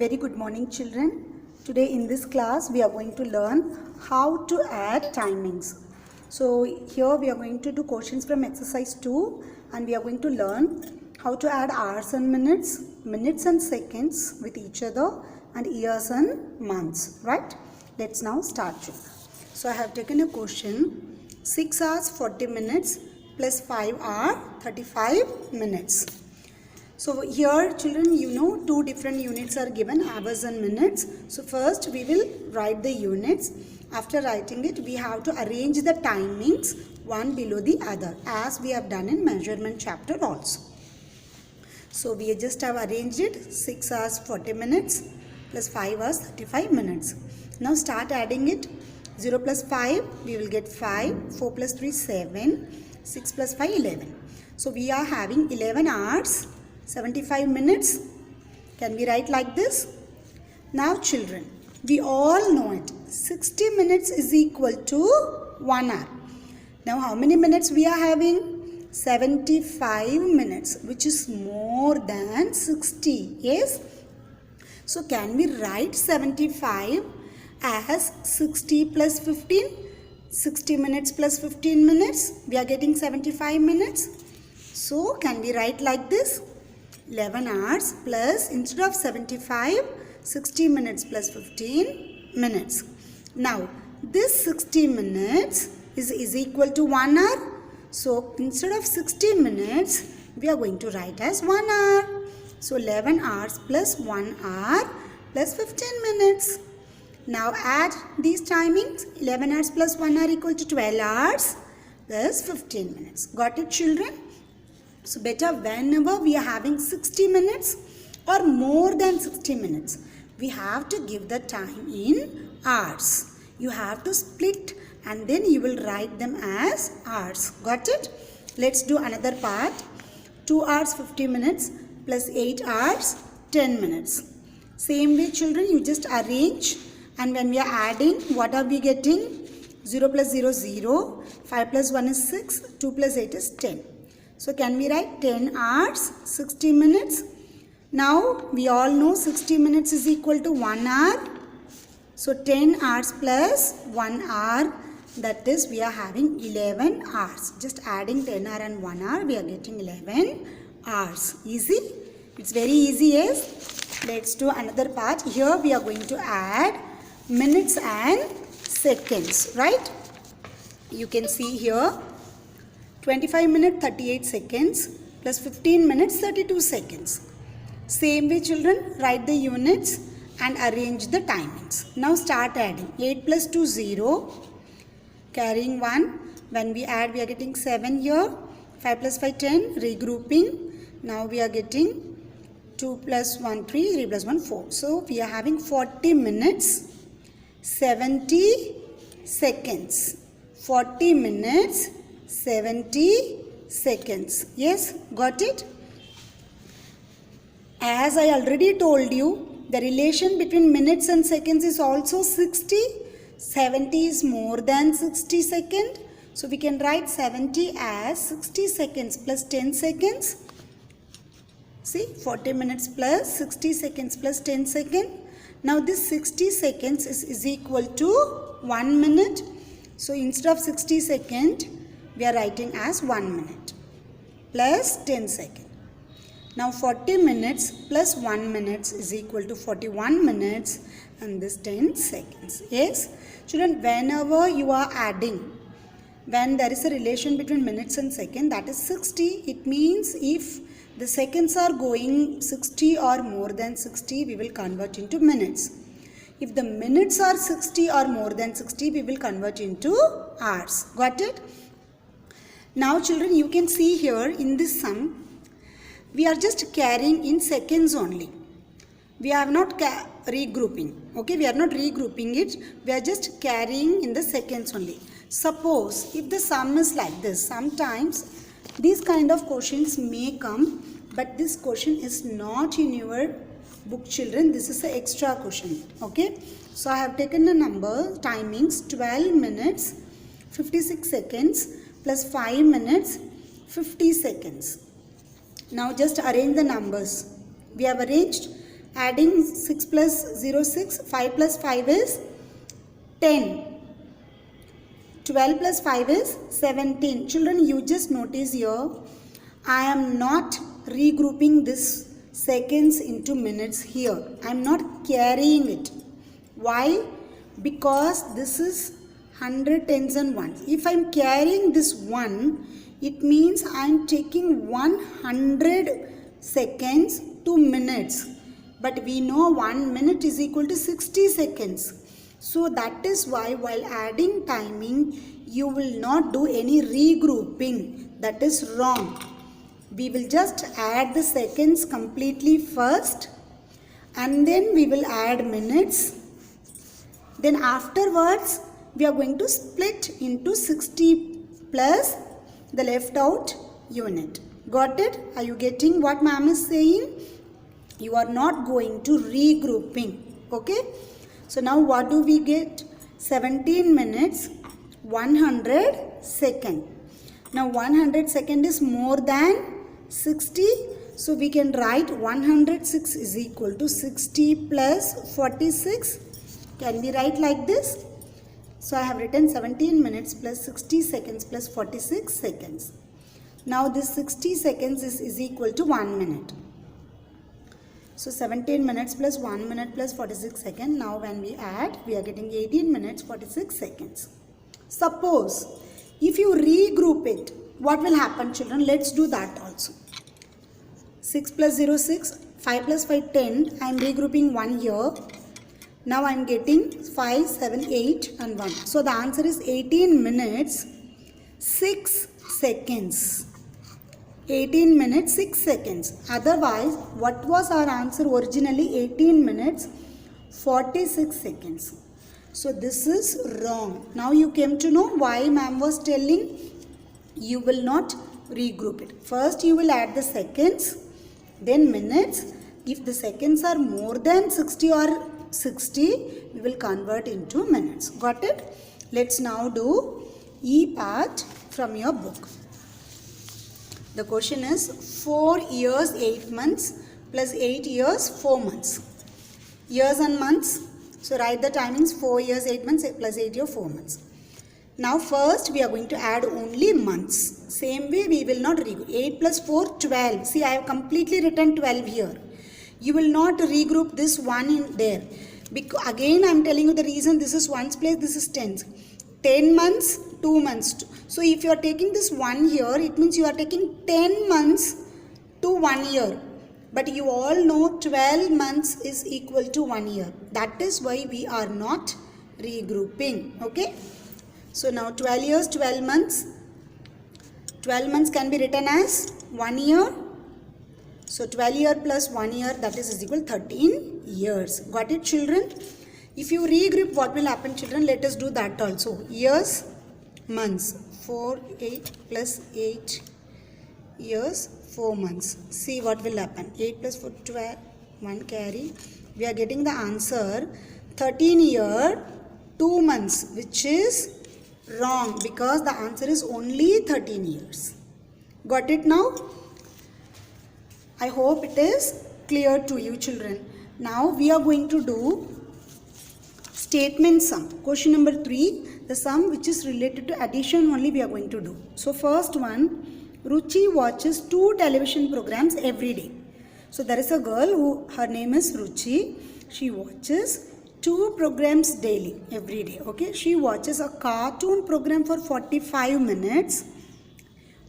Very good morning, children. Today in this class we are going to learn how to add timings. So here we are going to do questions from exercise 2 and we are going to learn how to add hours and minutes, minutes and seconds with each other and years and months, right? Let's now start. So I have taken a question 6 hours 40 minutes plus 5 hours 35 minutes. So here children, you know, two different units are given, hours and minutes. So first we will write the units. After writing it, we have to arrange the timings one below the other as we have done in measurement chapter also. So we just have arranged it 6 hours 40 minutes plus 5 hours 35 minutes. Now start adding it. 0 plus 5, we will get 5. 4 plus 3, 7. 6 plus 5, 11. So we are having 11 hours 75 minutes. Can we write like this? Now children, we all know it. 60 minutes is equal to 1 hour. Now how many minutes we are having? 75 minutes, which is more than 60. Yes? So can we write 75 as 60 plus 15? 60 minutes plus 15 minutes. We are getting 75 minutes. So can we write like this? 11 hours plus, instead of 75, 60 minutes plus 15 minutes. Now, this 60 minutes is equal to 1 hour. So, instead of 60 minutes, we are going to write as 1 hour. So, 11 hours plus 1 hour plus 15 minutes. Now, add these timings. 11 hours plus 1 hour equal to 12 hours plus 15 minutes. Got it, children? So better whenever we are having 60 minutes or more than 60 minutes, we have to give the time in hours. You have to split and then you will write them as hours. Got it? Let's do another part. 2 hours 50 minutes plus 8 hours 10 minutes. Same way children, you just arrange, and when we are adding, what are we getting? 0 plus 0, 0. 5 plus 1 is 6. 2 plus 8 is 10. So can we write 10 hours 60 minutes? Now we all know 60 minutes is equal to 1 hour. So 10 hours plus 1 hour, that is we are having 11 hours. Just adding 10 hour and 1 hour, we are getting 11 hours. Easy? It's very easy, yes? Let's do another part. Here we are going to add minutes and seconds, right? You can see here 25 minutes 38 seconds plus 15 minutes 32 seconds. Same way children, write the units and arrange the timings. Now start adding. 8 plus 2, 0. Carrying 1. When we add, we are getting 7 here. 5 plus 5, 10. Regrouping. Now we are getting 2 plus 1, 3. 3 plus 1, 4. So we are having 40 minutes 70 seconds. 40 minutes 70 seconds. Yes, got it? As I already told you, the relation between minutes and seconds is also 60. 70 is more than 60 seconds. So we can write 70 as 60 seconds plus 10 seconds. See, 40 minutes plus 60 seconds plus 10 seconds. Now this 60 seconds is equal to 1 minute. So instead of 60 seconds, we are writing as 1 minute plus 10 seconds. Now 40 minutes plus 1 minute is equal to 41 minutes and this 10 seconds. Yes? Children, whenever you are adding, when there is a relation between minutes and seconds, that is 60. It means if the seconds are going 60 or more than 60, we will convert into minutes. If the minutes are 60 or more than 60, we will convert into hours. Got it? Now children, you can see here in this sum, we are just carrying in seconds only. We are not regrouping. Okay, we are not regrouping it. We are just carrying in the seconds only. Suppose if the sum is like this, sometimes these kind of questions may come, but this question is not in your book children. This is an extra question. Okay, so I have taken the number timings 12 minutes 56 seconds plus 5 minutes 50 seconds. Now just arrange the numbers. We have arranged Adding 6 plus 0, 6. 5 plus 5 is 10. 12 plus 5 is 17. Children, you just notice here, I am not regrouping this seconds into minutes here. I am not carrying it. Why? Because this is 100 tens and ones. If I am carrying this 1, it means I am taking 100 seconds to minutes. But we know 1 minute is equal to 60 seconds. So that is why while adding timing, you will not do any regrouping. That is wrong. We will just add the seconds completely first, and then we will add minutes. Then afterwards, we are going to split into 60 plus the left out unit. Got it? Are you getting what ma'am is saying? You are not going to regrouping. Okay? So now what do we get? 17 minutes, 100 second. Now 100 second is more than 60. So we can write 106 is equal to 60 plus 46. Can we write like this? So I have written 17 minutes plus 60 seconds plus 46 seconds. Now this 60 seconds is equal to 1 minute. So 17 minutes plus 1 minute plus 46 seconds. Now when we add, we are getting 18 minutes 46 seconds. Suppose if you regroup it, what will happen, children? Let's do that also. 6 plus 0, 6. 5 plus 5, 10. I am regrouping 1 here. Now I am getting 5, 7, 8 and 1. So the answer is 18 minutes 6 seconds. 18 minutes 6 seconds. Otherwise, what was our answer originally? 18 minutes 46 seconds. So this is wrong. Now you came to know why ma'am was telling you will not regroup it. First you will add the seconds, then minutes. If the seconds are more than 60 or 60, we will convert into minutes. Got it? Let's now do E part from your book. The question is 4 years 8 months plus 8 years 4 months. Years and months. So write the timings 4 years 8 months plus 8 years 4 months. Now first we are going to add only months. Same way we will not regroup. 8 plus 4, 12. See, I have completely written 12 here. You will not regroup this one in there. Because again I am telling you the reason. This is ones place, this is tens. 10 months, 2 months. So if you are taking this 1 here, it means you are taking 10 months to 1 year. But you all know 12 months is equal to 1 year. That is why we are not regrouping. Okay. So now 12 years, 12 months. 12 months can be written as 1 year. So 12 year plus 1 year, that is equal 13 years. Got it, children? If you regroup, what will happen, children? Let us do that also. Years, months. 4, 8 plus 8 years, 4 months. See what will happen. 8 plus 4, 12. 1 carry. We are getting the answer 13 year, 2 months, which is wrong because the answer is only 13 years. Got it now? I hope it is clear to you, children. Now we are going to do statement sum. Question number 3, the sum which is related to addition only we are going to do. So first one, Ruchi watches 2 television programs every day. So there is a girl who, her name is Ruchi. She watches 2 programs daily, every day. Okay, she watches a cartoon program for 45 minutes.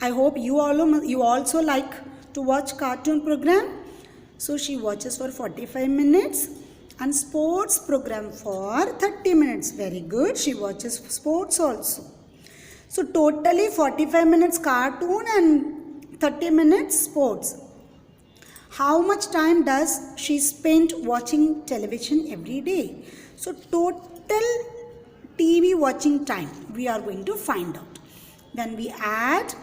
I hope you also like to watch cartoon program. So she watches for 45 minutes and sports program for 30 minutes. Very good. She watches sports also. So totally 45 minutes cartoon and 30 minutes sports. How much time does she spend watching television every day? So total TV watching time we are going to find out. When we add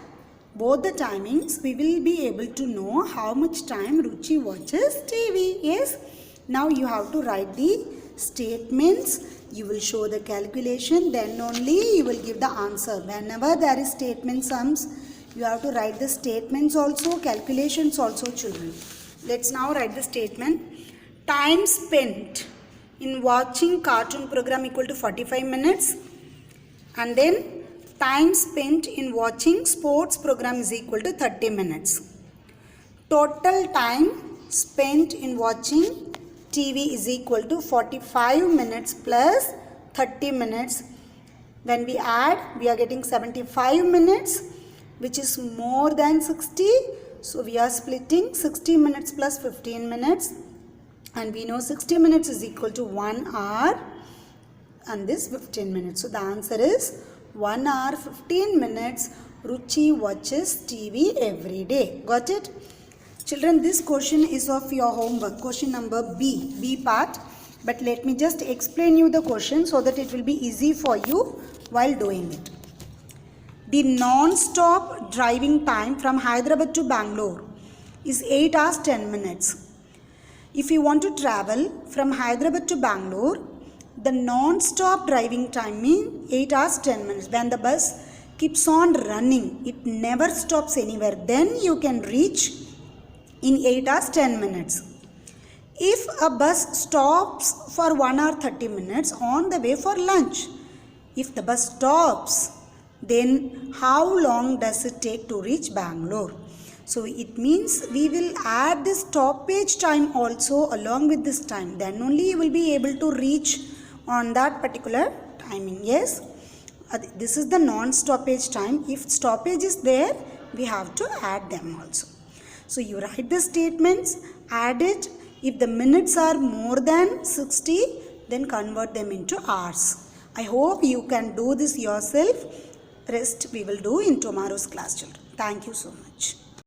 both the timings, we will be able to know how much time Ruchi watches TV. Yes. Now you have to write the statements. You will show the calculation. Then only you will give the answer. Whenever there is statement sums, you have to write the statements also, calculations also, children. Let's now write the statement. time spent in watching cartoon program equal to 45 minutes, and then time spent in watching sports program is equal to 30 minutes. Total time spent in watching TV is equal to 45 minutes plus 30 minutes. When we add, we are getting 75 minutes, which is more than 60. So we are splitting 60 minutes plus 15 minutes. And we know 60 minutes is equal to 1 hour and this 15 minutes. So the answer is 1 hour 15 minutes Ruchi watches TV every day. Got it? Children, this question is of your homework. Question number B part. But let me just explain you the question so that it will be easy for you while doing it. The non-stop driving time from Hyderabad to Bangalore is 8 hours 10 minutes. If you want to travel from Hyderabad to Bangalore, the non-stop driving time means 8 hours 10 minutes. When the bus keeps on running, it never stops anywhere, then you can reach in 8 hours 10 minutes. If a bus stops for 1 hour 30 minutes on the way for lunch, if the bus stops, then how long does it take to reach Bangalore? So it means we will add this stoppage time also along with this time. Then only you will be able to reach on that particular timing. Yes, this is the non-stoppage time. If stoppage is there, we have to add them also. So you write the statements, add it. If the minutes are more than 60, then convert them into hours. I hope you can do this yourself. Rest we will do in tomorrow's class, children. Thank you so much.